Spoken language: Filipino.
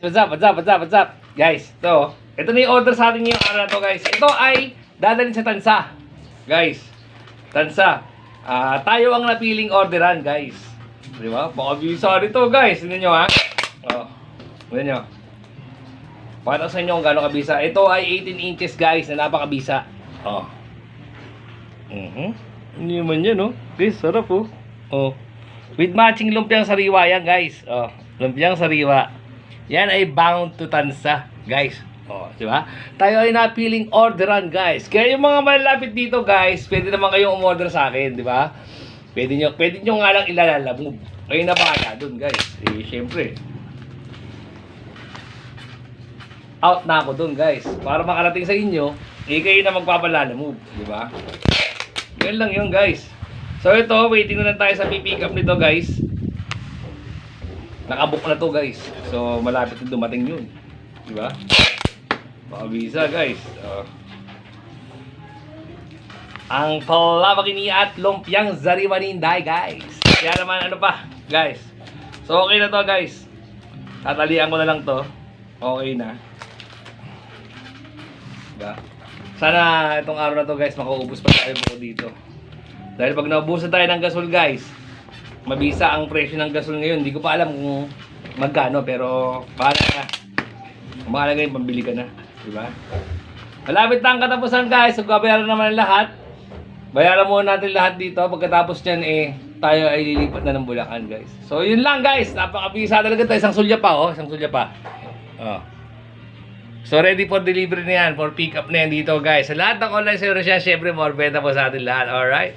What's up, what's up, what's up, what's up? Guys, ito na yung order sa atin ngayong araw na to, guys. Ito ay dadalhin sa Tansa. Guys, Tansa. Tayo ang napiling orderan, guys. Di ba? Baka visa rito, guys. Tignan nyo, ha? Tignan nyo. Pakita sa inyo kung gano'ng kabisa. Ito ay 18 inches, guys, na napakabisa. Hindi naman yan, oh. Guys, sarap, oh. With matching lumpiang sariwa yan, guys. Lumpiang sariwa. Yan ay bound to Tansa, guys. Di ba? Tayo ay napiling orderan, guys. Kaya yung mga malalapit dito, guys, pwede naman kayong umorder sa akin, di ba? Pwede nyo nga lang ilalamove. Kayo na bahala dun, guys. Syempre. Out na ako dun, guys. Para makarating sa inyo, kayo na magpapalalamove, di ba? Yan lang yun, guys. So ito, waiting na lang tayo sa pick up nito, guys. Nakabook na to, guys. So malapit na dumating yun. Di ba? Pakabisa, guys. Ang palabakini at lumpiang zariwaninday, guys. Kaya naman, ano pa, guys. So okay na to, guys. Tatalian ko na lang to. Okay na. Diba? Sana itong araw na to, guys, makaubos pa tayo buko dito. Dahil pag naubusan tayo ng gasol, guys, mabisa ang presyo ng gasol ngayon. Hindi ko pa alam kung magkano, pero bahala na. Mahalaga yung pambili ka na, di ba? Malapit na ang katapusan, guys. So bayaran naman lahat. Bayaran muna natin lahat dito. Pagkatapos niyan, tayo ay lilipat na ng Bulacan, guys. So yun lang, guys. Napakabisa talaga tayo. Isang sulya pa, isang sulya pa. So ready for delivery na yan, for pick up na yan dito, guys. Sa lahat ng online service yan, syempre more benta po sa atin lahat. Alright?